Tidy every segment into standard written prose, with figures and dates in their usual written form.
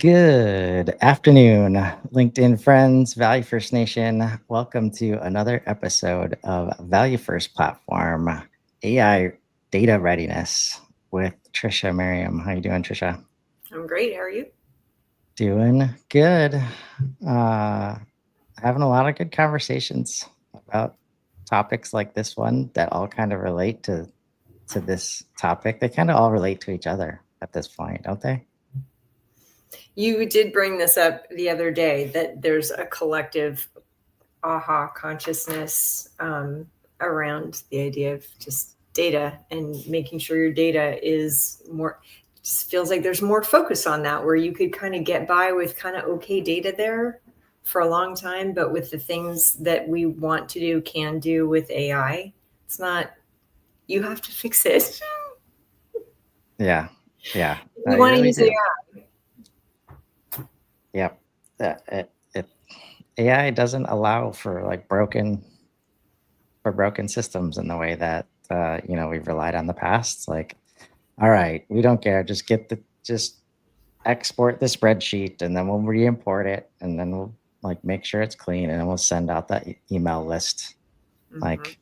Good afternoon, LinkedIn friends, Value First Nation. Welcome to another episode of Value First Platform AI Data Readiness with Trisha Merriam. How you doing, Trisha? I'm great. How are you? Doing good. Uh, Having a lot of good conversations about topics like this one that all kind of relate to this topic. They kind of all relate to each other at this point, don't they? You did bring this up the other day that there's a collective aha consciousness around the idea of just data and making sure your data is more. Just feels like there's more focus on that, where you could kind of get by with kind of okay data there for a long time, but with the things that we want to do, can do with AI, it's not. You have to fix it. Yeah, yeah. No, You you want to really use do. AI. Yep. It AI doesn't allow for like broken systems in the way that we've relied on the past. Like, all right, we don't care. Just export the spreadsheet and then we'll re-import it and then we'll like make sure it's clean and then we'll send out that email list. Mhm. Like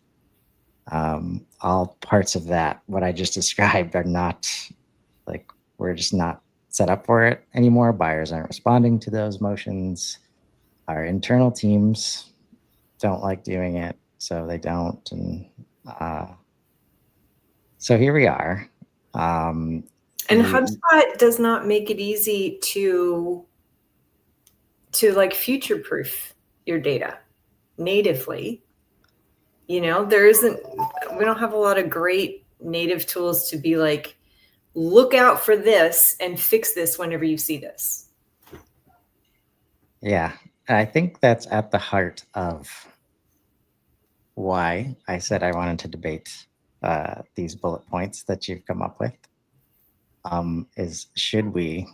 all parts of that, what I just described are not like we're just not set up for it anymore. Buyers aren't responding to those motions. Our internal teams don't like doing it, so they don't. And uh, so here we are. Um, And you, HubSpot does not make it easy to like future proof your data natively. There isn't, we don't have a lot of great native tools to be like, look out for this and fix this whenever you see this. yeah, I think that's at the heart of why I said I wanted to debate these bullet points that you've come up with. Is should we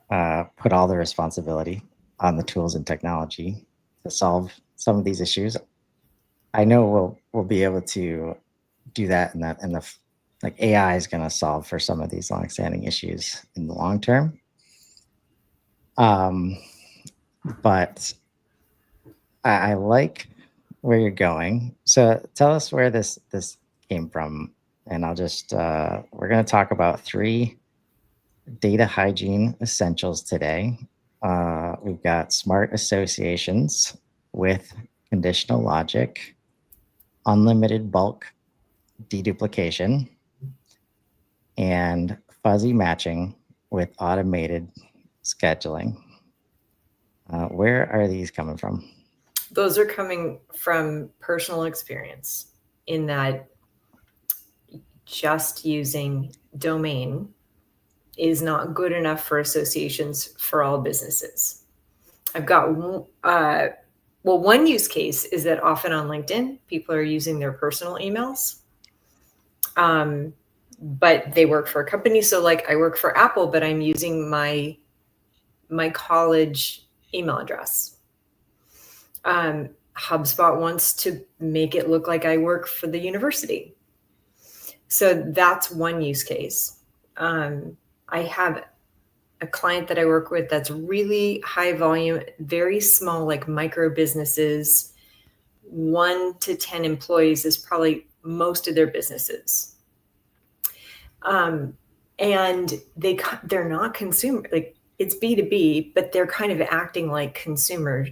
put all the responsibility on the tools and technology to solve some of these issues? I know we'll be able to do that, and the like AI is going to solve for some of these longstanding issues in the long term. Um, but I like where you're going. So tell us where this came from, and I'll just we're going to talk about three data hygiene essentials today. We've got smart associations with conditional logic, unlimited bulk deduplication, and fuzzy matching with automated scheduling. Where are these coming from? Those are coming from personal experience, in that just using domain is not good enough for associations for all businesses. I've got one use case is that often on LinkedIn, people are using their personal emails, but they work for a company. So, like, I work for Apple, but I'm using my college email address. HubSpot wants to make it look like I work for the university. So that's one use case. I have a client that I work with that's really high volume, very small, like micro businesses. 1 to 10 employees is probably most of their businesses. And they're not consumer, like it's B2B, but they're kind of acting like consumer,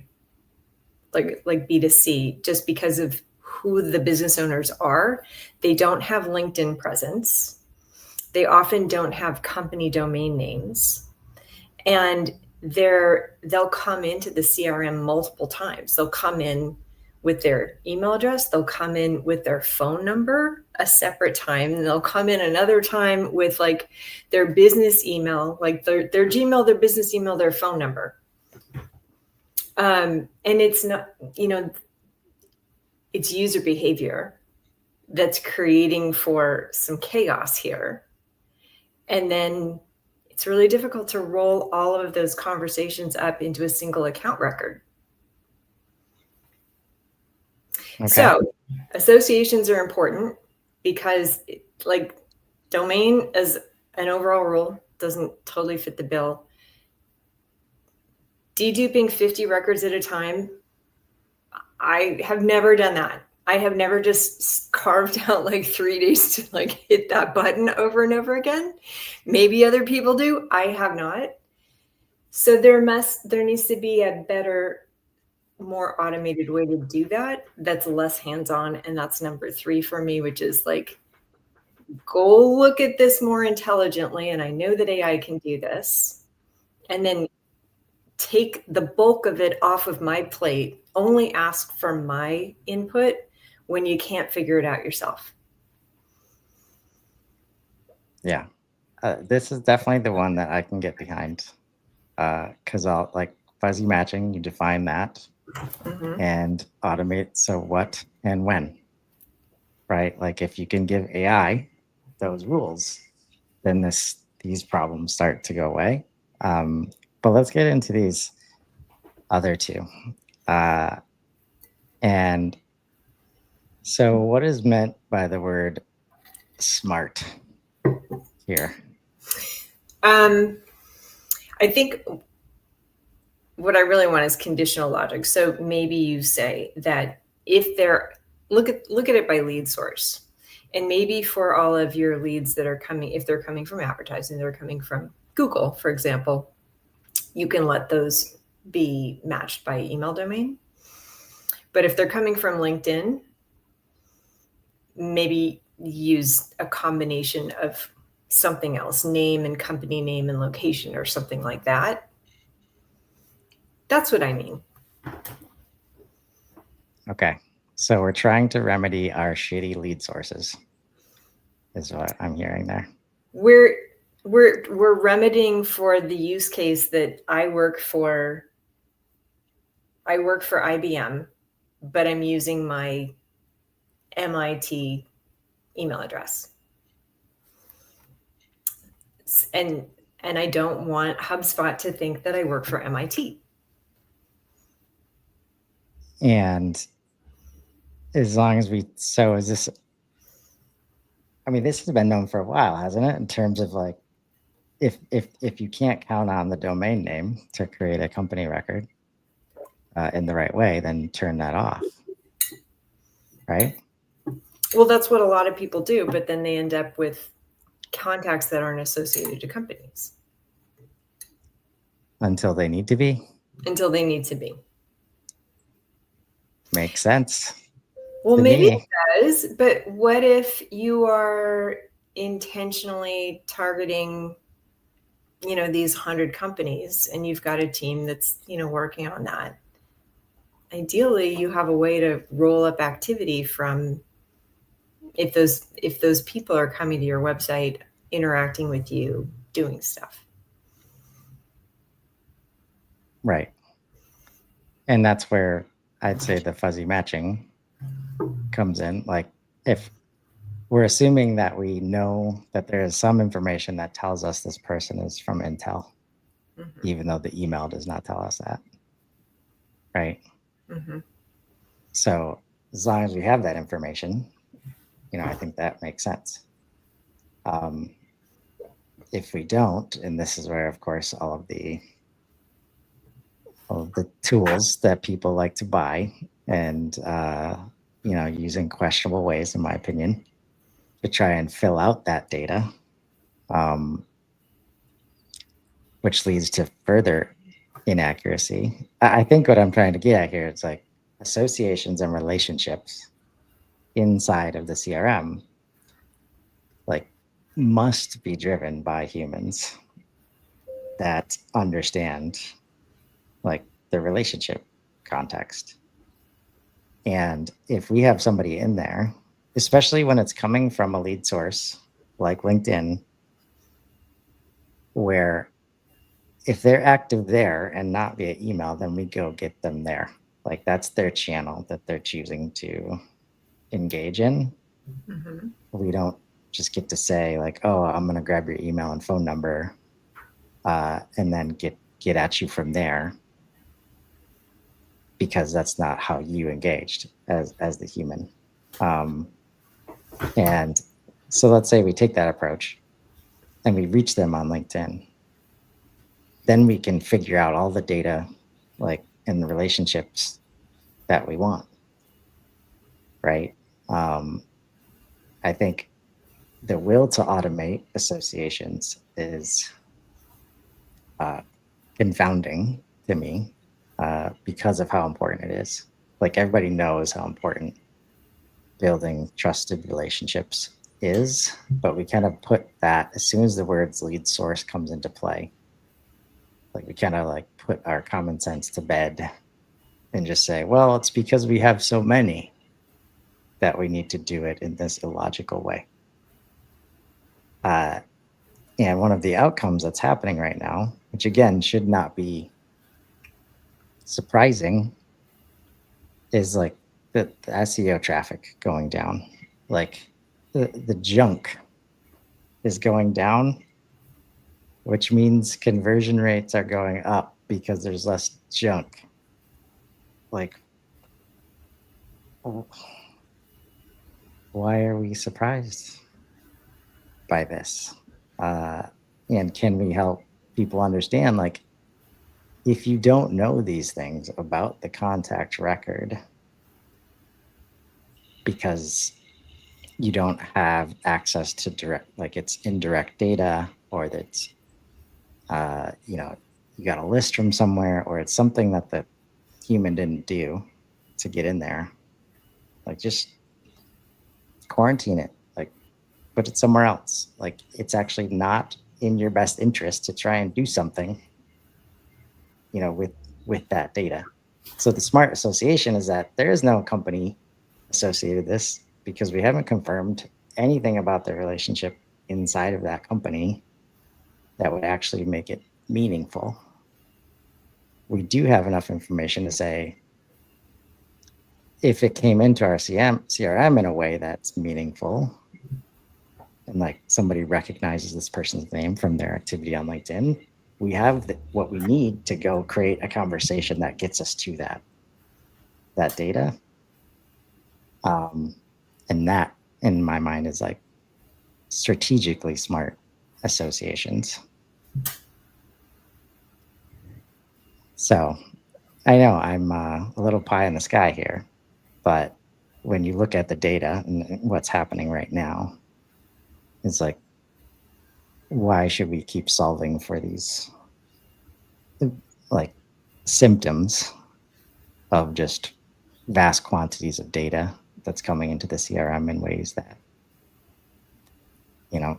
like B2C, just because of who the business owners are. They don't have LinkedIn presence. They often don't have company domain names. And they'll come into the CRM multiple times. They'll come in with their email address, they'll come in with their phone number a separate time, and they'll come in another time with like their business email, like their Gmail, their business email, their phone number. And it's not, it's user behavior that's creating for some chaos here. And then it's really difficult to roll all of those conversations up into a single account record. Okay. So associations are important because, like, domain as an overall rule doesn't totally fit the bill. Deduping 50 records at a time, I have never done that. I have never just carved out like 3 days to like hit that button over and over again. Maybe other people do. I have not. So there needs to be a better, more automated way to do that. That's less hands-on. And that's number 3 for me, which is like, go look at this more intelligently. And I know that AI can do this. And then take the bulk of it off of my plate. Only ask for my input when you can't figure it out yourself. Yeah. This is definitely the one that I can get behind. Because I'll like fuzzy matching, you define that and automate. So what and when, right? Like if you can give AI those rules, then these problems start to go away. But let's get into these other two. And so what is meant by the word smart here? I think what I really want is conditional logic. So maybe you say that if they're look at it by lead source. And maybe for all of your leads that are coming, if they're coming from advertising, they're coming from Google, for example, you can let those be matched by email domain. But if they're coming from LinkedIn, maybe use a combination of something else, name and company name and location or something like that. That's what I mean. Okay. So we're trying to remedy our shitty lead sources, is what I'm hearing there. We're remedying for the use case that I work for IBM, but I'm using my MIT email address. And I don't want HubSpot to think that I work for MIT. And as long as this has been known for a while, hasn't it? In terms of like, if you can't count on the domain name to create a company record in the right way, then turn that off, right? Well, that's what a lot of people do, but then they end up with contacts that aren't associated to companies. Until they need to be. Until they need to be. Makes sense. Well, maybe it does, but what if you are intentionally targeting, these 100 companies and you've got a team that's, working on that? Ideally, you have a way to roll up activity from if those people are coming to your website, interacting with you, doing stuff. Right. And that's where I'd say the fuzzy matching comes in. Like if we're assuming that we know that there is some information that tells us this person is from Intel, even though the email does not tell us that. Right. So as long as we have that information, I think that makes sense. If we don't, and this is where, of course, all of the tools that people like to buy and, use in questionable ways, in my opinion, to try and fill out that data, which leads to further inaccuracy. I think what I'm trying to get at here is like associations and relationships inside of the CRM, like must be driven by humans that understand like the relationship context. And if we have somebody in there, especially when it's coming from a lead source like LinkedIn, where if they're active there and not via email, then we go get them there. Like that's their channel that they're choosing to engage in. We don't just get to say like, oh, I'm going to grab your email and phone number and then get at you from there, because that's not how you engaged as the human. And so let's say we take that approach and we reach them on LinkedIn. Then we can figure out all the data like in the relationships that we want, right? I think the will to automate associations is confounding to me because of how important it is. Like everybody knows how important building trusted relationships is, but we kind of put that as soon as the words lead source comes into play. Like we kind of like put our common sense to bed and just say, well, it's because we have so many that we need to do it in this illogical way. And one of the outcomes that's happening right now, which again should not be surprising, is like the SEO traffic going down. Like the junk is going down, which means conversion rates are going up because there's less junk. Like, why are we surprised by this? And can we help people understand, like, if you don't know these things about the contact record because you don't have access to direct, like it's indirect data, or that's, you know, you got a list from somewhere, or it's something that the human didn't do to get in there, like just quarantine it, like put it somewhere else. Like it's actually not in your best interest to try and do something, you know, with that data. So the smart association is that there is no company associated with this because we haven't confirmed anything about the relationship inside of that company that would actually make it meaningful. We do have enough information to say if it came into our CRM in a way that's meaningful, and like somebody recognizes this person's name from their activity on LinkedIn, we have what we need to go create a conversation that gets us to that data. And that, in my mind, is like strategically smart associations. So I know I'm a little pie in the sky here, but when you look at the data and what's happening right now, it's like, why should we keep solving for these like symptoms of just vast quantities of data that's coming into the CRM in ways that, you know,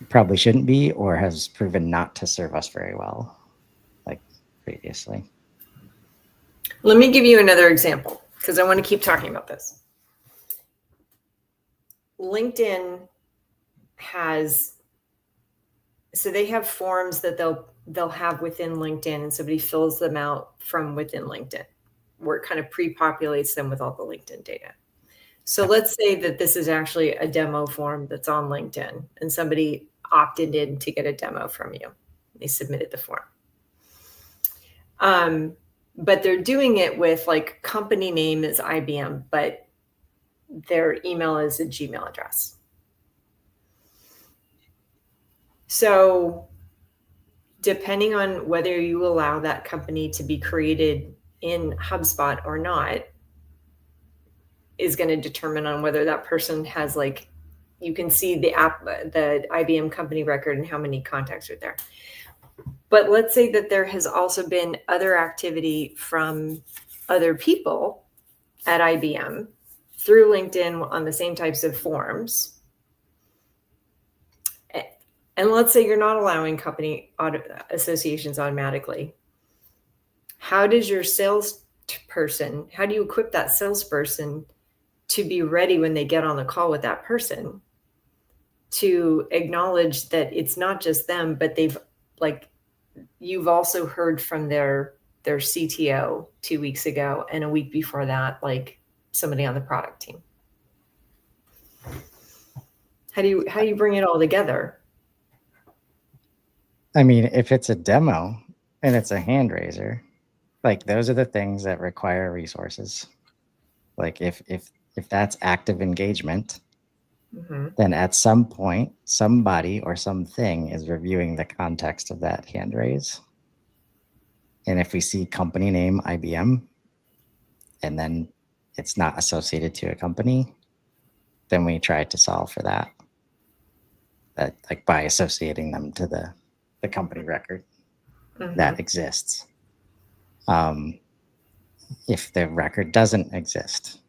probably shouldn't be, or has proven not to serve us very well, like previously. Let me give you another example because I want to keep talking about this. LinkedIn has, so they have forms that they'll have within LinkedIn, and somebody fills them out from within LinkedIn, where it kind of pre-populates them with all the LinkedIn data. So let's say that this is actually a demo form that's on LinkedIn, and somebody opted in to get a demo from you. They submitted the form. But they're doing it with like company name is IBM, but their email is a Gmail address. So depending on whether you allow that company to be created in HubSpot or not is going to determine on whether that person has, like, you can see the IBM company record and how many contacts are there. But let's say that there has also been other activity from other people at IBM through LinkedIn on the same types of forms. And let's say you're not allowing company associations automatically. How does your salesperson, how do you equip that salesperson to be ready when they get on the call with that person to acknowledge that it's not just them, but they've, like, you've also heard from their CTO 2 weeks ago, and a week before that, like somebody on the product team. How do you bring it all together? I mean, if it's a demo and it's a hand raiser, like those are the things that require resources. Like if that's active engagement, then at some point, somebody or something is reviewing the context of that hand raise. And if we see company name IBM and then it's not associated to a company, then we try to solve for that. Like by associating them to the company record that exists. If the record doesn't exist,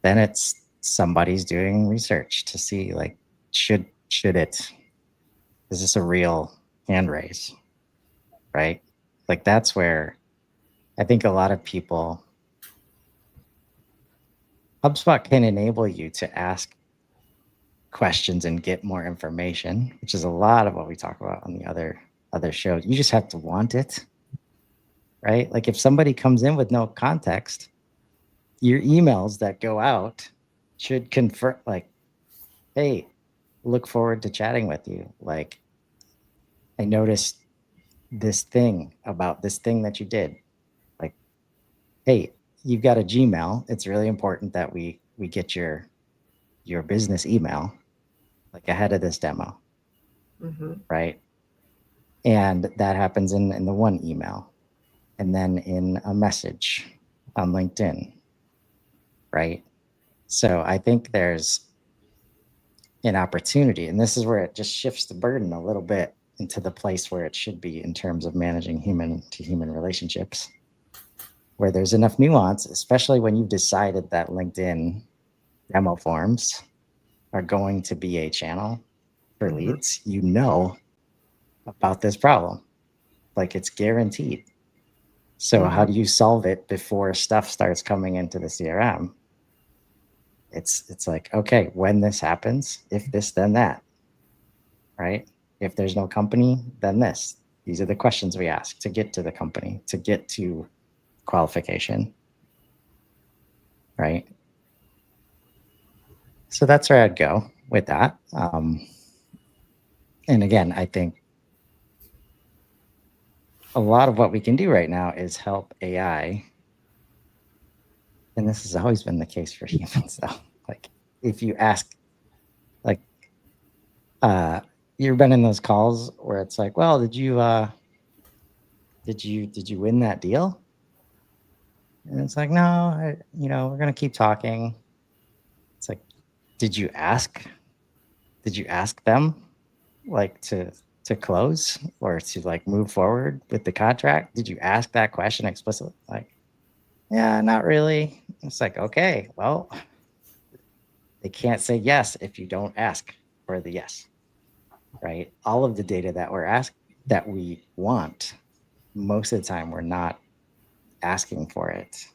then it's somebody's doing research to see, like, should it, is this a real hand raise, right? Like, that's where I think a lot of people, HubSpot can enable you to ask questions and get more information, which is a lot of what we talk about on the other shows. You just have to want it, right? Like, if somebody comes in with no context, your emails that go out should confirm, like, hey, look forward to chatting with you. Like, I noticed this thing about this thing that you did. Like, hey, you've got a Gmail. It's really important that we get your business email, like, ahead of this demo, right? And that happens in the one email, and then in a message on LinkedIn, right? So I think there's an opportunity, and this is where it just shifts the burden a little bit into the place where it should be in terms of managing human to human relationships, where there's enough nuance, especially when you've decided that LinkedIn demo forms are going to be a channel for leads, you know about this problem. Like, it's guaranteed. So how do you solve it before stuff starts coming into the CRM? It's like, okay, when this happens, if this, then that, right? If there's no company, then this. These are the questions we ask to get to the company, to get to qualification, right? So that's where I'd go with that. And again, I think a lot of what we can do right now is help AI. And this has always been the case for humans, though. Like, if you ask, like, you've been in those calls where it's like, well, did you win that deal? And it's like, no, we're going to keep talking. It's like, did you ask them, like, to close or to, like, move forward with the contract? Did you ask that question explicitly? Like, yeah, not really. It's like, okay, well, they can't say yes if you don't ask for the yes, right? All of the data that we want, most of the time we're not asking for it,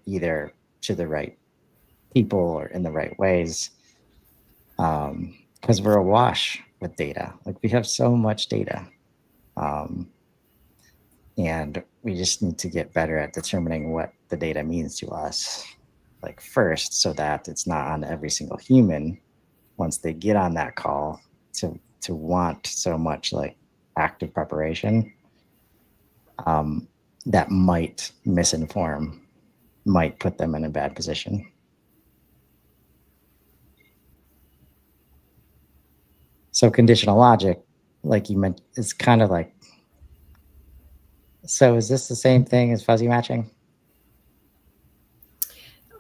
either to the right people or in the right ways, because we're awash with data. Like, we have so much data, and we just need to get better at determining what the data means to us, like, first, so that it's not on every single human once they get on that call to want so much, like, active preparation, that might misinform, might put them in a bad position. So conditional logic, like you meant, is kind of like, so is this the same thing as fuzzy matching?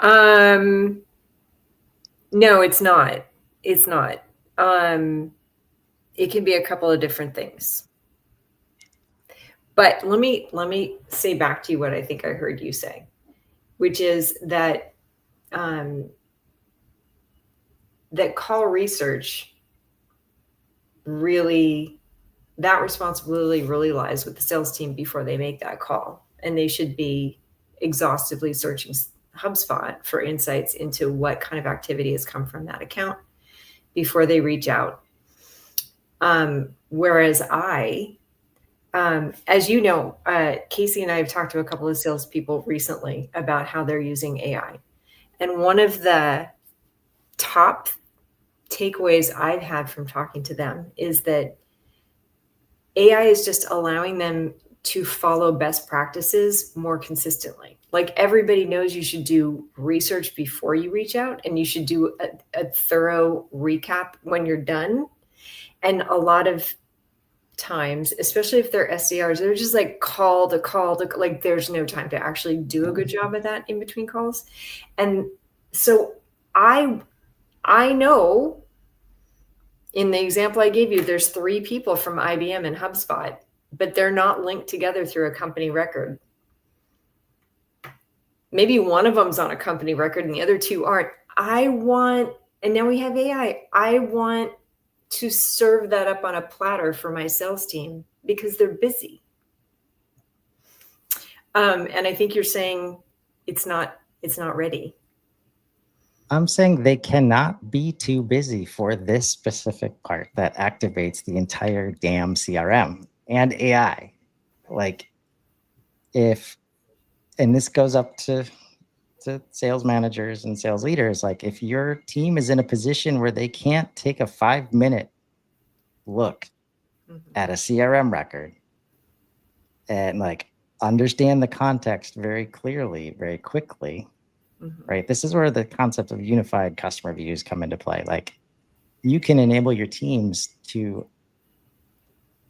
No, it's not. It's not. It can be a couple of different things. But let me say back to you what I think I heard you say, which is that that call research, really, that responsibility really lies with the sales team before they make that call, and they should be exhaustively searching HubSpot for insights into what kind of activity has come from that account before they reach out. Whereas as you know, Casey and I have talked to a couple of salespeople recently about how they're using AI. And one of the top takeaways I've had from talking to them is that AI is just allowing them to follow best practices more consistently. Like, everybody knows you should do research before you reach out, and you should do a thorough recap when you're done. And a lot of times, especially if they're SDRs, they're just like call to call to, like, there's no time to actually do a good job of that in between calls. And so I know in the example I gave you, there's 3 people from IBM and HubSpot, but they're not linked together through a company record. Maybe one of them's on a company record and the other 2 aren't. And now we have AI. I want to serve that up on a platter for my sales team because they're busy. And I think you're saying it's not ready. I'm saying they cannot be too busy for this specific part that activates the entire damn CRM and AI. Like, and this goes up to sales managers and sales leaders, like if your team is in a position where they can't take a 5-minute look at a CRM record and like understand the context very clearly, very quickly, right? This is where the concept of unified customer views come into play. Like, you can enable your teams to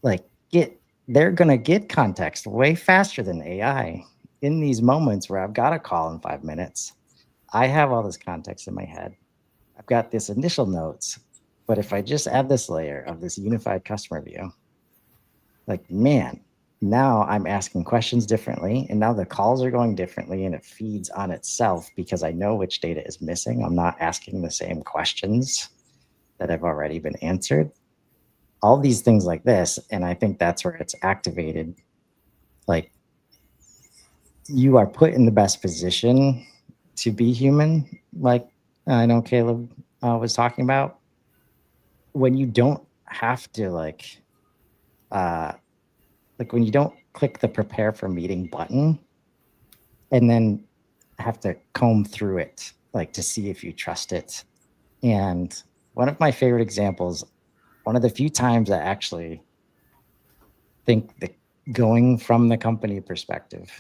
like they're going to get context way faster than AI in these moments where I've got a call in 5 minutes. I have all this context in my head. I've got this initial notes, but if I just add this layer of this unified customer view, like, man, now I'm asking questions differently, and now the calls are going differently, and it feeds on itself because I know which data is missing. I'm not asking the same questions that have already been answered. All these things like this, and I think that's where it's activated. Like, you are put in the best position to be human, like I know Caleb was talking about, when you don't have to like when you don't click the prepare for meeting button and then have to comb through it, like, to see if you trust it. And one of my favorite examples, one of the few times I actually think that going from the company perspective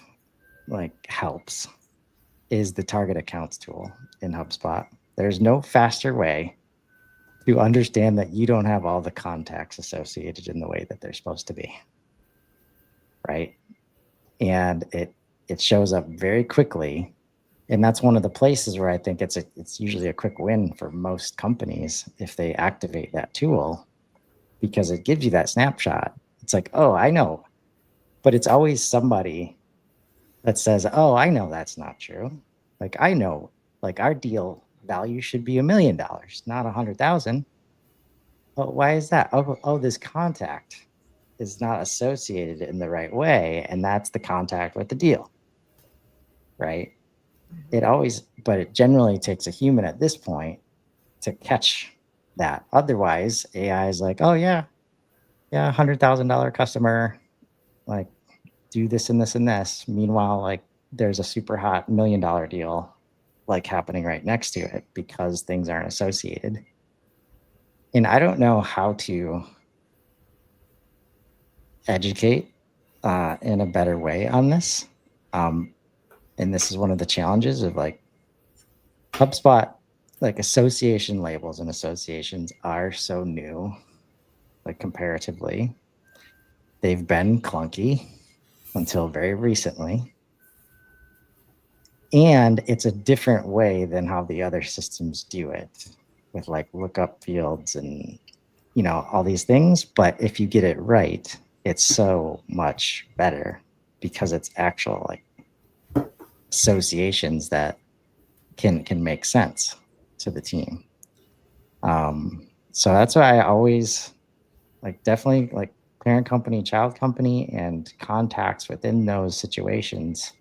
like helps, is the target accounts tool in HubSpot. There's no faster way to understand that you don't have all the contacts associated in the way that they're supposed to be, right? And it shows up very quickly, and that's one of the places where I think it's usually a quick win for most companies if they activate that tool, because it gives you that snapshot. It's like, oh, I know, but it's always somebody that says, oh, I know that's not true. Like, I know, like, our deal value should be $1 million, not 100,000. Oh, why is that? Oh, this contact is not associated in the right way, and that's the contact with the deal, right? But it generally takes a human at this point to catch that. Otherwise, AI is like, oh yeah, $100,000 customer, like, do this and this and this. Meanwhile, like, there's a super hot $1 million deal like happening right next to it because things aren't associated. And I don't know how to educate in a better way on this. And this is one of the challenges of like HubSpot, like association labels and associations are so new, like comparatively. They've been clunky until very recently. And it's a different way than how the other systems do it, with like lookup fields and, all these things. But if you get it right, it's so much better because it's actual like associations that can make sense to the team. So that's why I always like, definitely like parent company, child company, and contacts within those situations.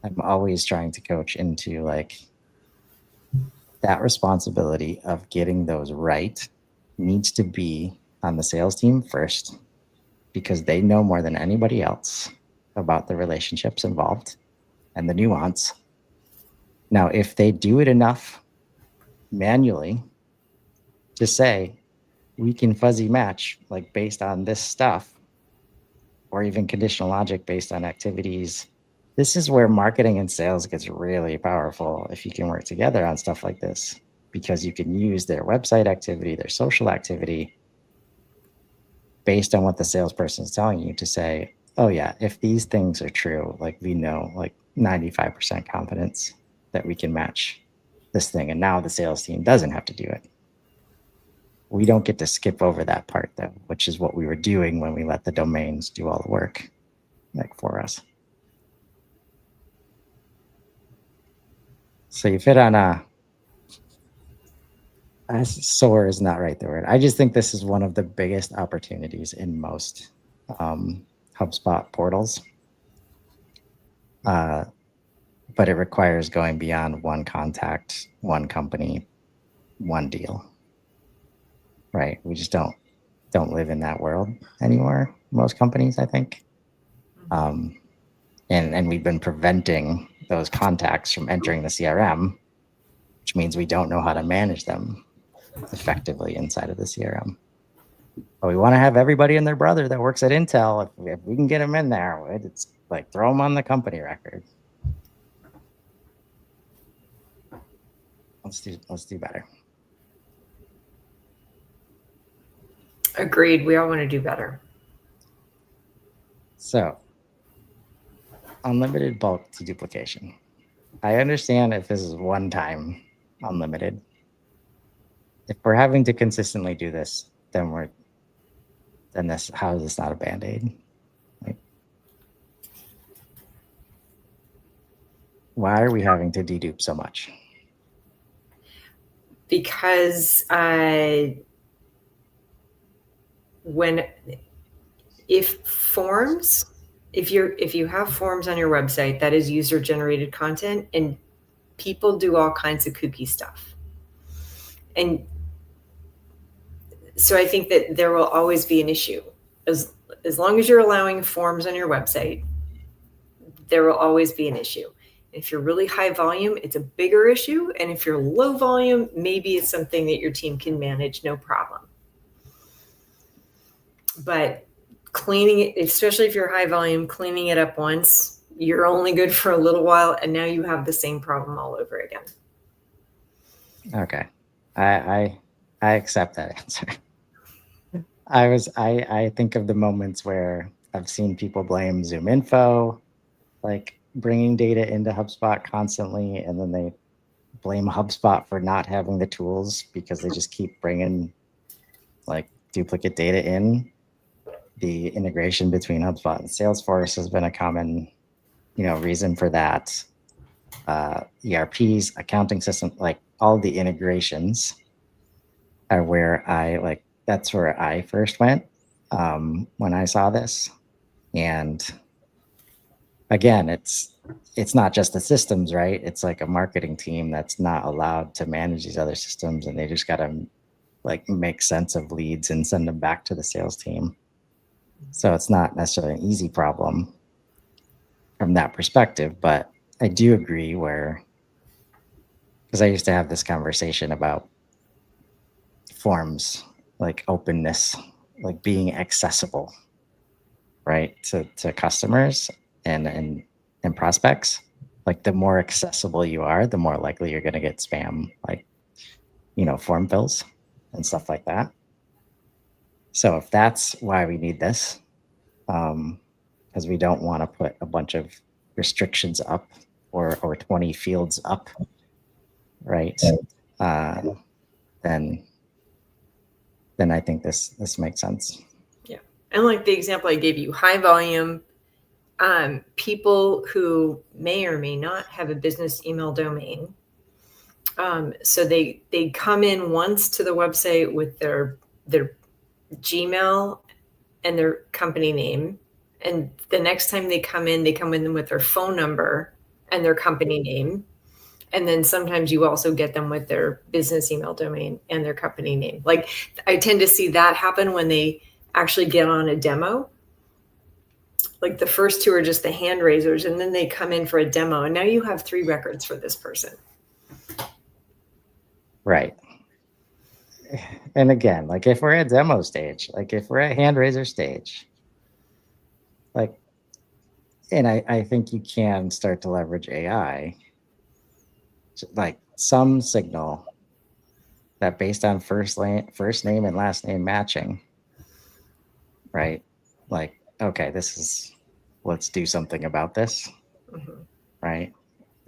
I'm always trying to coach into like that responsibility of getting those right needs to be on the sales team first, because they know more than anybody else about the relationships involved and the nuance. Now, if they do it enough manually to say, we can fuzzy match like based on this stuff, or even conditional logic based on activities, this is where marketing and sales gets really powerful if you can work together on stuff like this, because you can use their website activity, their social activity, based on what the salesperson is telling you to say, oh yeah, if these things are true, like we know like 95% confidence that we can match this thing. And now the sales team doesn't have to do it. We don't get to skip over that part though, which is what we were doing when we let the domains do all the work like for us. So you fit on sore is not right the word. I just think this is one of the biggest opportunities in most HubSpot portals. But it requires going beyond one contact, one company, one deal. Right? We just don't live in that world anymore. Most companies, I think, and we've been preventing those contacts from entering the CRM, which means we don't know how to manage them effectively inside of the CRM. But we want to have everybody and their brother that works at Intel. If we can get them in there, it's like throw them on the company record. Let's do better. Agreed. We all want to do better. So, unlimited bulk deduplication. I understand if this is one time unlimited. If we're having to consistently do this, then how is this not a band-aid? Like, why are we having to dedupe so much? Because if you have forms on your website, that is user generated content, and people do all kinds of kooky stuff. And so I think that there will always be an issue. As long as you're allowing forms on your website, there will always be an issue. If you're really high volume, it's a bigger issue. And if you're low volume, maybe it's something that your team can manage, no problem. But cleaning it, especially if you're high volume, cleaning it up once, you're only good for a little while, and now you have the same problem all over again. Okay. I accept that answer. I think of the moments where I've seen people blame ZoomInfo, like bringing data into HubSpot constantly, and then they blame HubSpot for not having the tools because they just keep bringing like duplicate data in. The integration between HubSpot and Salesforce has been a common, reason for that. ERPs, accounting system, like all the integrations are where that's where I first went when I saw this. And again, it's not just the systems, right? It's like a marketing team that's not allowed to manage these other systems, and they just got to like make sense of leads and send them back to the sales team. So it's not necessarily an easy problem from that perspective, but I do agree because I used to have this conversation about forms, like openness, like being accessible, right, to customers and prospects. Like the more accessible you are, the more likely you're going to get spam, like, form fills and stuff like that. So if that's why we need this, because we don't want to put a bunch of restrictions up or 20 fields up, right? Then I think this makes sense. Yeah. And like the example I gave you, high volume, people who may or may not have a business email domain. So they come in once to the website with their Gmail and their company name. And the next time they come in with their phone number and their company name. And then sometimes you also get them with their business email domain and their company name. Like I tend to see that happen when they actually get on a demo. Like the first two are just the hand raisers, and then they come in for a demo, and now you have 3 records for this person. Right. And again, like if we're at demo stage, like if we're at hand raiser stage, like, and I think you can start to leverage AI, like some signal that based on first name and last name matching, right? Like, okay, let's do something about this, Mhm. right?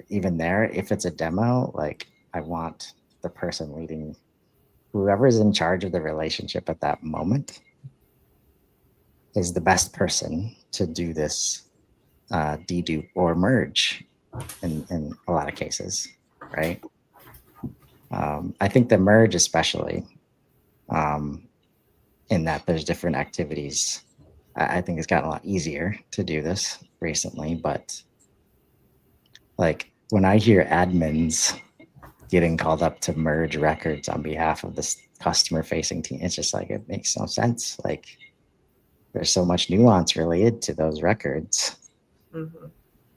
Even there, if it's a demo, like I want the person leading, whoever's in charge of the relationship at that moment is the best person to do this dedupe or merge in a lot of cases, right? I think the merge, especially um, in that there's different activities, I think it's gotten a lot easier to do this recently. But like when I hear admins getting called up to merge records on behalf of this customer facing team, it's just like, it makes no sense. Like there's so much nuance related to those records. Mhm.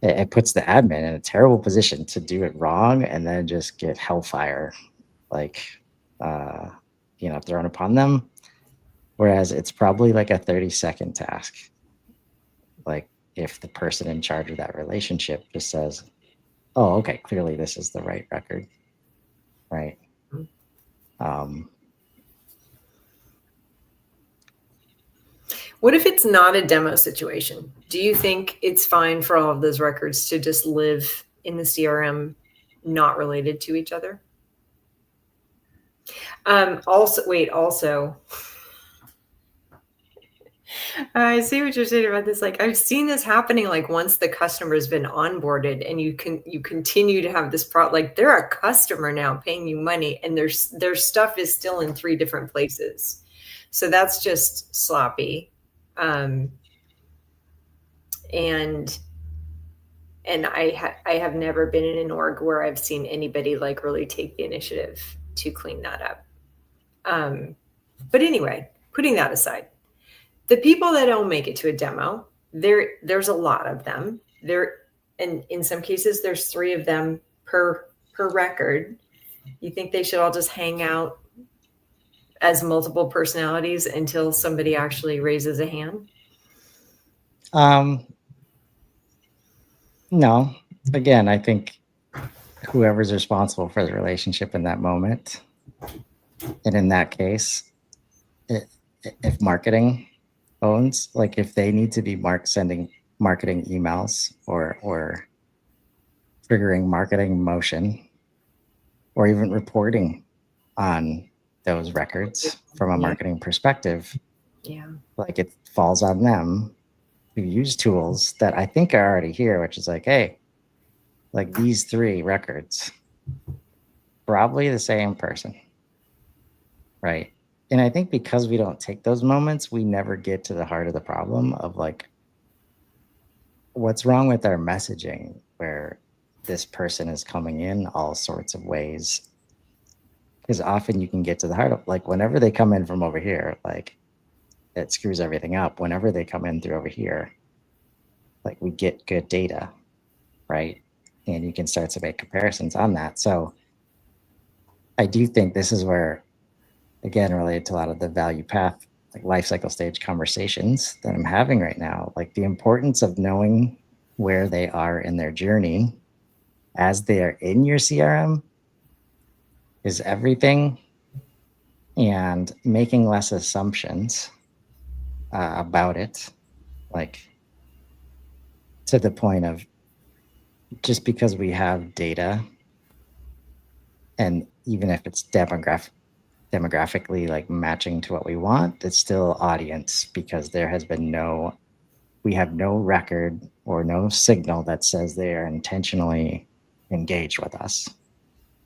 It puts the admin in a terrible position to do it wrong and then just get hellfire, like, uh, thrown upon them. Whereas it's probably like a 30-second task. Like if the person in charge of that relationship just says, oh, okay, clearly this is the right record, right? Mhm. Um, What if it's not a demo situation? Do you think it's fine for all of those records to just live in the CRM, not related to each other? Also, I see what you're saying about this. Like I've seen this happening like once the customer's been onboarded and you continue to have this like they're a customer now paying you money and their stuff is still in 3 different places. So that's just sloppy. Um, and I have never been in an org where I've seen anybody like really take the initiative to clean that up. Um, but anyway, putting that aside, the people that don't make it to a demo, there's a lot of them. And in some cases, there's 3 of them per record. You think they should all just hang out as multiple personalities until somebody actually raises a hand? um, no, again, I think whoever's responsible for the relationship in that moment, and in that case, it, if marketing owns, like if they need to be sending marketing emails or triggering marketing motion or even reporting on those records from a Yeah. marketing perspective, Yeah. like it falls on them to use tools that I think are already here, which is like, hey, like these 3 records, probably the same person, right? And I think because we don't take those moments, we never get to the heart of the problem of like, what's wrong with our messaging where this person is coming in all sorts of ways? Because often you can get to the heart of like, whenever they come in from over here, like it screws everything up. Whenever they come in through over here, like we get good data, right? And you can start to make comparisons on that. So I do think this is where, again, related to a lot of the value path, like life cycle stage conversations that I'm having right now, like the importance of knowing where they are in their journey as they are in your CRM is everything, and making less assumptions about it, like to the point of just because we have data, and even if it's demographically like matching to what we want, it's still audience because we have no record or no signal that says they are intentionally engaged with us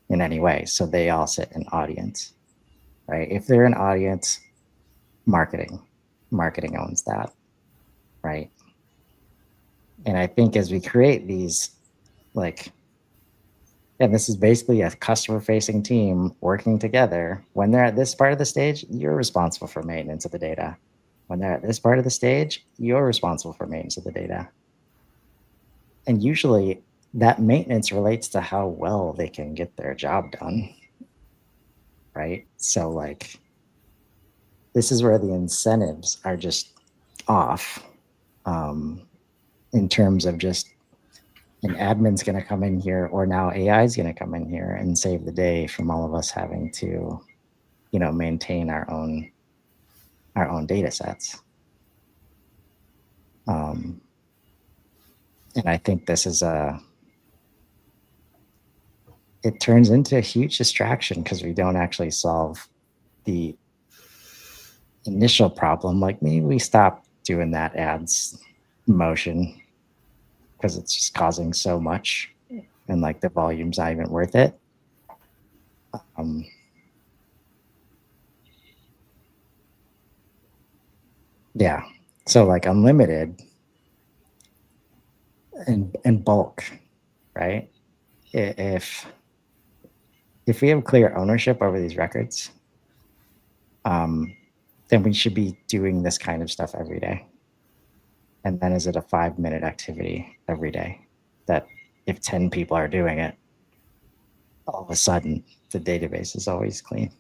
in any way. So they all sit in audience, right? If they're an audience, marketing, marketing owns that, right? And I think as we create these, like, and this is basically a customer facing team working together. When they're at this part of the stage, you're responsible for maintenance of the data. When they're at this part of the stage, you're responsible for maintenance of the data. And usually that maintenance relates to how well they can get their job done, right? So, like, this is where the incentives are just off, um, in terms of just an admin's going to come in here, or now AI is going to come in here and save the day from all of us having to, maintain our own data sets. And I think this is it turns into a huge distraction because we don't actually solve the initial problem. Like maybe we stop doing that ads motion because it's just causing so much and like the volume's not even worth it. Yeah. So like unlimited and bulk, right? If we have clear ownership over these records, then we should be doing this kind of stuff every day. And then is it a 5-minute activity every day that if 10 people are doing it, all of a sudden the database is always clean,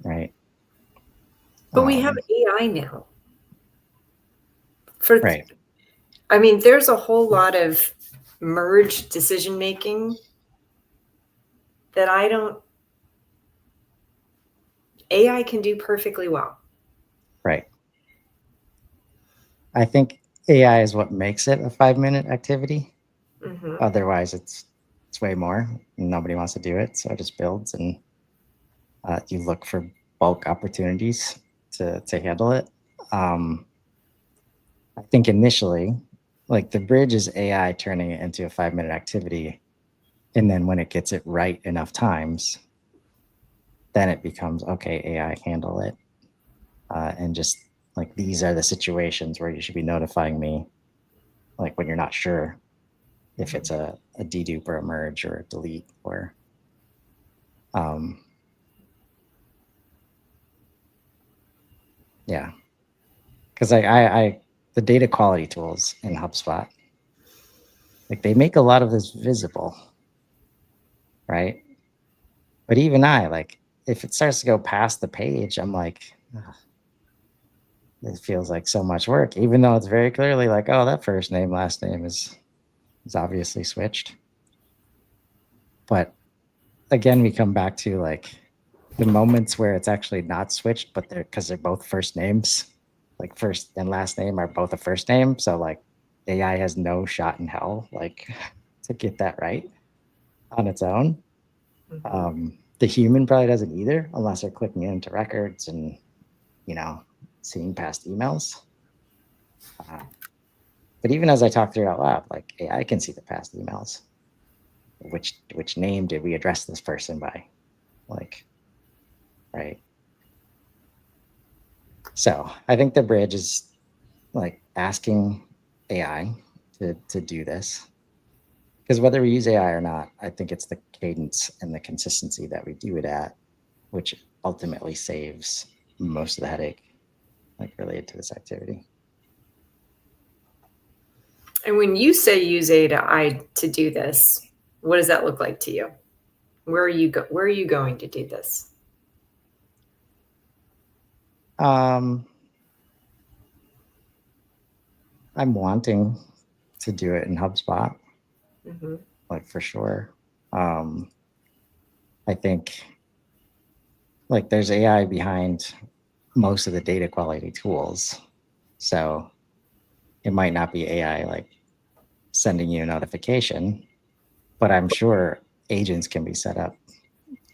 right? But we have AI now. Right. I mean, there's a whole lot of merged decision making that AI can do perfectly well. Right. I think AI is what makes it a 5-minute activity. Mm-hmm. Otherwise, it's way more. Nobody wants to do it, so it just builds, and you look for bulk opportunities to handle it. I think initially, like the bridge is AI turning it into a 5-minute activity, and then when it gets it right enough times, then it becomes okay. AI handle it, and just like these are the situations where you should be notifying me, like when you're not sure if it's a dedupe or a merge or a delete or yeah, because I the data quality tools in HubSpot, like they make a lot of this visible, right? But even I, like, if it starts to go past the page, I'm like, ugh, it feels like so much work, even though it's very clearly like, oh, that first name, last name is obviously switched. But again, we come back to like the moments where it's actually not switched, but they're both first names, like first and last name are both a first name. So like AI has no shot in hell, like to get that right on its own. The human probably doesn't either, unless they're clicking into records and, you know, seeing past emails. But even as I talk through it out loud, like AI can see the past emails. Which name did we address this person by? Like, right. So I think the bridge is like asking AI to do this. Because whether we use AI or not, I think it's the cadence and the consistency that we do it at, which ultimately saves most of the headache, like related to this activity. And when you say use AI to do this, what does that look like to you? Where are you going to do this? I'm wanting to do it in HubSpot, like for sure. I think like there's AI behind most of the data quality tools. So it might not be AI like sending you a notification, but I'm sure agents can be set up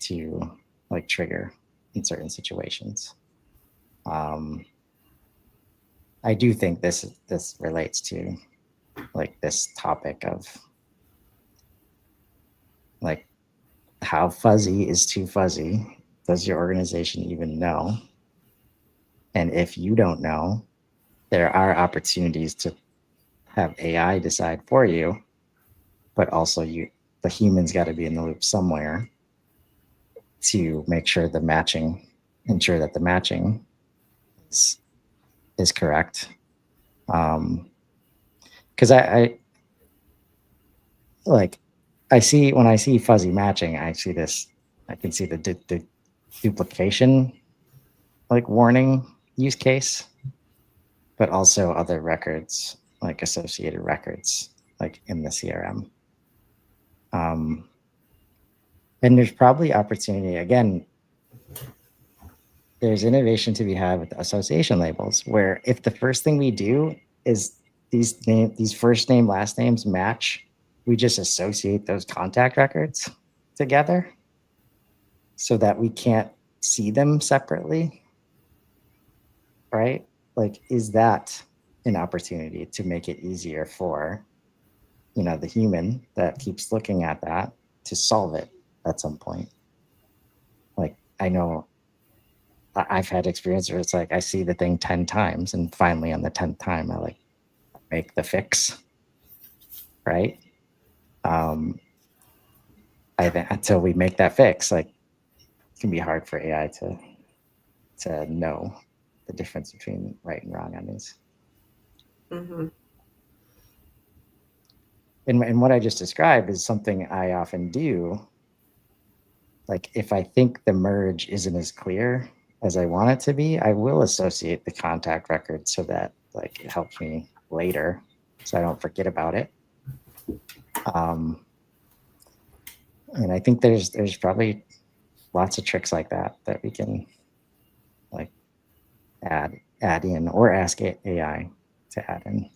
to like trigger in certain situations. I do think this relates to like this topic of like how fuzzy is too fuzzy. Does your organization even know? And if you don't know, there are opportunities to have AI decide for you, but also the humans got to be in the loop somewhere to make sure ensure that the matching is correct. Because I like when I see fuzzy matching, I can see the duplication like warning use case, but also other records like associated records like in the CRM. And there's probably opportunity again. there's innovation to be had with association labels, where if the first thing we do is these first name, last names match, we just associate those contact records together so that we can't see them separately, right? Like, is that an opportunity to make it easier for, the human that keeps looking at that to solve it at some point? Like, I know I've had experience where it's like I see the thing 10 times and finally on the 10th time I like make the fix, right? I think until we make that fix, like, it can be hard for AI to know the difference between right and wrong on these. Mm-hmm. And what I just described is something I often do. Like, if I think the merge isn't as clear as I want it to be, I will associate the contact record so that like it helps me later so I don't forget about it. And I think there's probably lots of tricks like that we can like add in or ask AI to add in.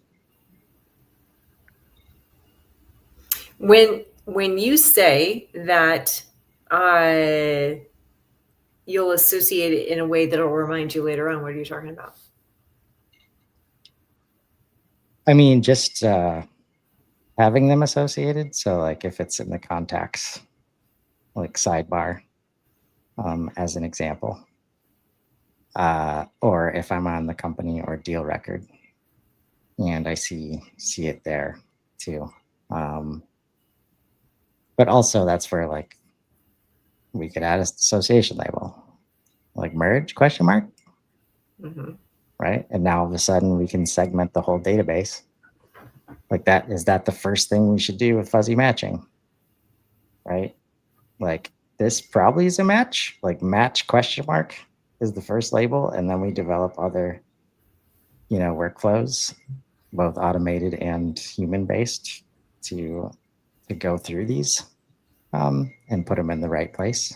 When you say that you'll associate it in a way that'll remind you later on, what are you talking about? I mean, just having them associated. So like if it's in the contacts, like sidebar, as an example, or if I'm on the company or deal record and I see it there too. But also that's where like we could add an association label, like merge ? Mm-hmm. Right? And now all of a sudden we can segment the whole database. Like that, is that the first thing we should do with fuzzy matching? Right? Like this probably is a match, like match ? is the first label. And then we develop other, workflows, both automated and human based to go through these and put them in the right place.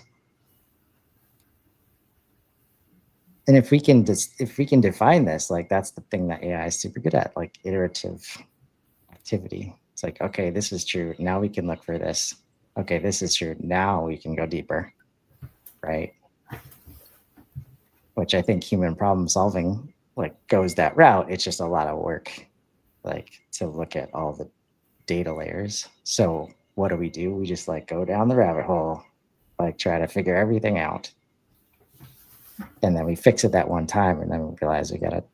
And if we can define this, like that's the thing that AI is super good at, like iterative activity. It's like, okay, this is true. Now we can look for this. Okay, this is true. Now we can go deeper, right? Which I think human problem solving like goes that route. It's just a lot of work, like to look at all the data layers. So what do? We just like go down the rabbit hole, like try to figure everything out. And then we fix it that one time and then we realize we got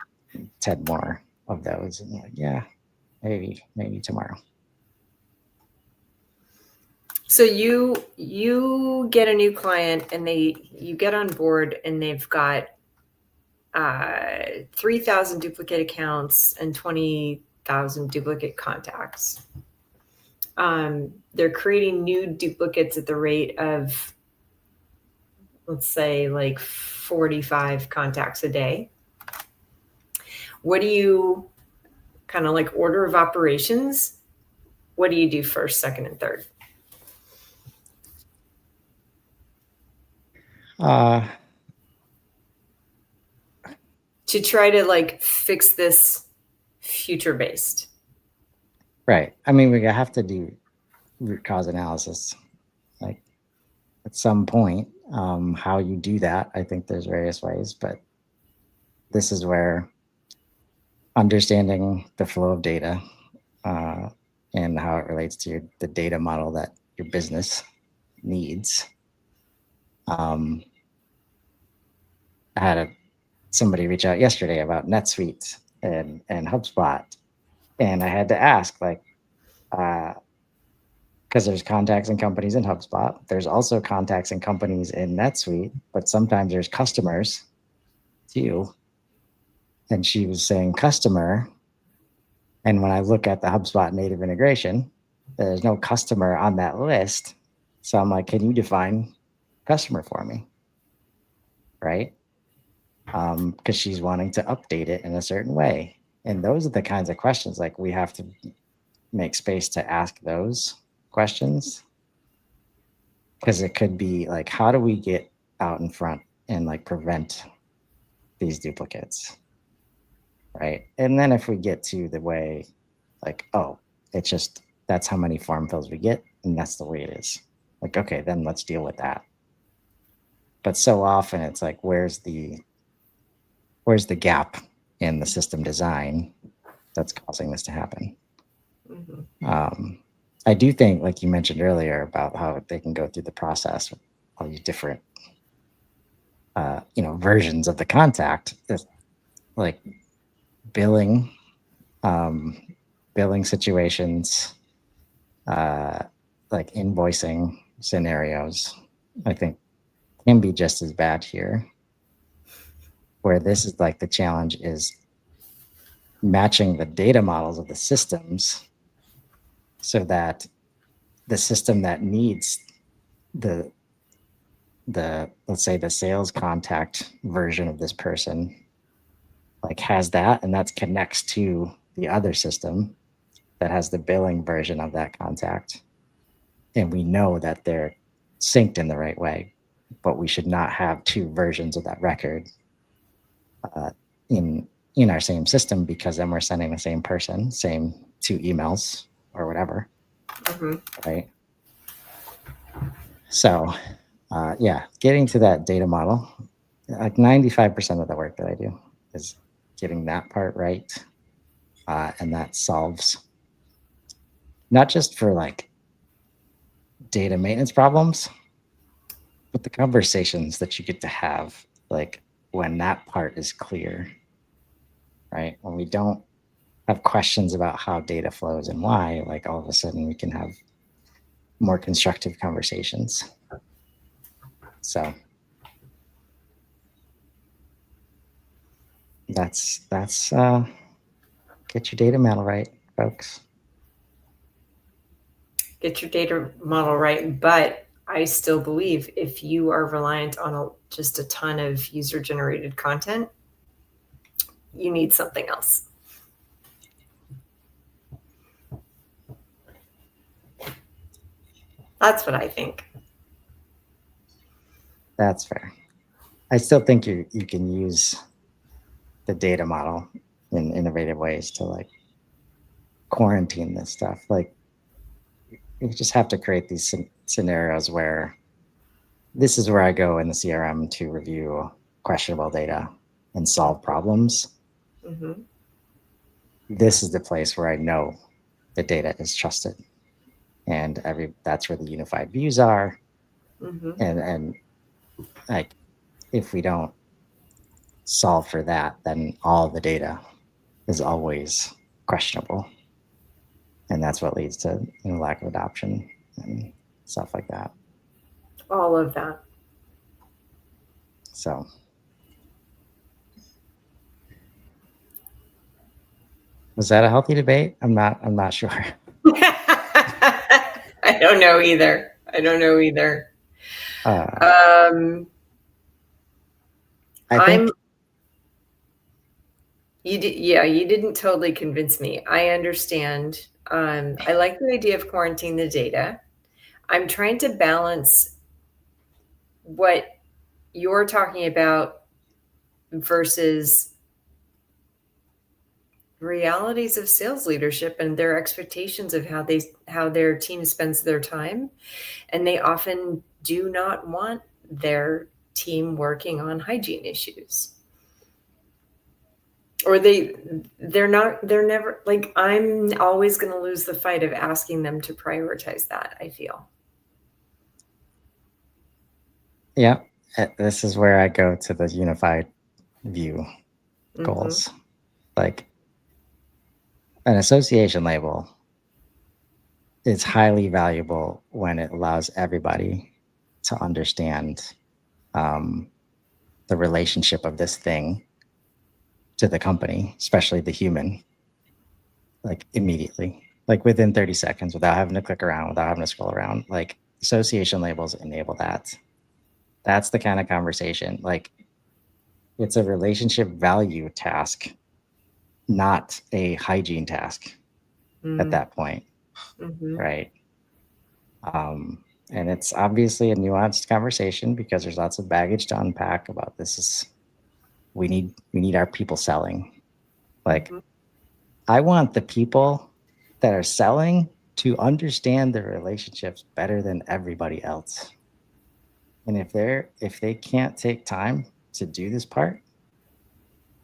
10 more of those. And like, yeah, maybe tomorrow. So you get a new client and you get on board and they've got 3,000 duplicate accounts and 20,000 duplicate contacts. They're creating new duplicates at the rate of, let's say, like 45 contacts a day. What do you kind of like order of operations? What do you do first, second, and third? To try to like fix this future based. Right. I mean, we have to do root cause analysis, like at some point. How you do that, I think there's various ways, but this is where understanding the flow of data and how it relates to the data model that your business needs. I had somebody reach out yesterday about NetSuite and HubSpot, and I had to ask, like, because there's contacts and companies in HubSpot. There's also contacts and companies in NetSuite, but sometimes there's customers too. And she was saying customer. And when I look at the HubSpot native integration, there's no customer on that list. So I'm like, can you define customer for me? Right? Because she's wanting to update it in a certain way. And those are the kinds of questions like we have to make space to ask those questions, because it could be like, how do we get out in front and like prevent these duplicates, right? And then if we get to the way, like, oh, it's just that's how many form fills we get, and that's the way it is. Like, okay, then let's deal with that. But so often it's like, where's the gap in the system design that's causing this to happen? I do think, like you mentioned earlier, about how they can go through the process with all these different, versions of the contact, like billing, billing situations, like invoicing scenarios, I think can be just as bad here. Where this is like the challenge is matching the data models of the systems so that the system that needs the let's say the sales contact version of this person like has that, and that connects to the other system that has the billing version of that contact, and we know that they're synced in the right way, but we should not have two versions of that record in our same system, because then we're sending the same person same two emails or whatever. Right? So yeah, getting to that data model, like 95% of the work that I do is getting that part right. And that solves not just for like data maintenance problems, but the conversations that you get to have, like when that part is clear, right? When we don't have questions about how data flows and why, like all of a sudden we can have more constructive conversations. So that's get your data model right, folks. Get your data model right, but I still believe if you are reliant on just a ton of user-generated content, you need something else. That's what I think. That's fair. I still think you can use the data model in innovative ways to like quarantine this stuff. Like you just have to create these scenarios where this is where I go in the CRM to review questionable data and solve problems. This is the place where I know the data is trusted, and that's where the unified views are. And like if we don't solve for that, then all the data is always questionable, and that's what leads to lack of adoption and stuff like that. All of that. So was that a healthy debate? I'm not sure. I don't know either. You didn't totally convince me. I understand. I like the idea of quarantining the data. I'm trying to balance what you're talking about versus realities of sales leadership and their expectations of how their team spends their time. And they often do not want their team working on hygiene issues. Or they're never, like, I'm always going to lose the fight of asking them to prioritize that, I feel. Yeah, this is where I go to the unified view goals. Like an association label is highly valuable when it allows everybody to understand the relationship of this thing to the company, especially the human, like immediately, like within 30 seconds, without having to click around, without having to scroll around. Like association labels enable that. That's the kind of conversation. Like it's a relationship value task, not a hygiene task at that point. Right. And it's obviously a nuanced conversation because there's lots of baggage to unpack about this is we need our people selling. Like, Mhm. I want the people that are selling to understand the relationships better than everybody else. And if they can't take time to do this part,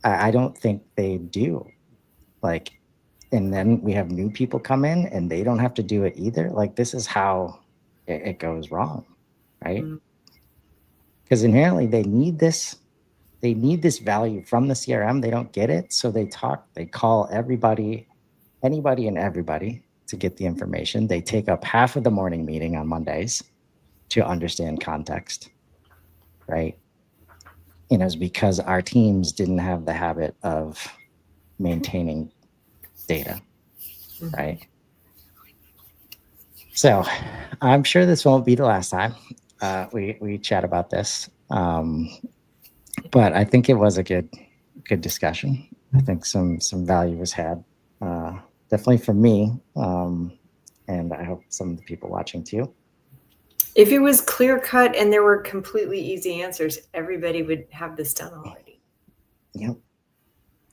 I don't think they do. Like, and then we have new people come in and they don't have to do it either. Like, this is how it goes wrong, right? Mm. Because inherently they need this value from the CRM. They don't get it. So they call everybody, anybody and everybody to get the information. They take up half of the morning meeting on Mondays to understand context, right? And it's because our teams didn't have the habit of maintaining data, Mhm. right? So I'm sure this won't be the last time we chat about this. But I think it was a good discussion. I think some value was had, definitely for me, and I hope some of the people watching too. If it was clear cut and there were completely easy answers, everybody would have this done already. Yep.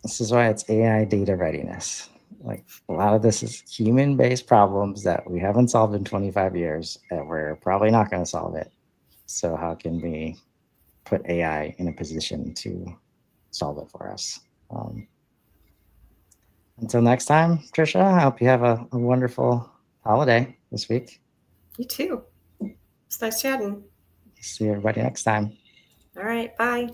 This is why it's AI data readiness. Like, a lot of this is human based problems that we haven't solved in 25 years, and we're probably not going to solve it. So how can we put AI in a position to solve it for us? Until next time, Trisha, I hope you have a wonderful holiday this week. You too. It's nice chatting. See everybody next time. All right. Bye.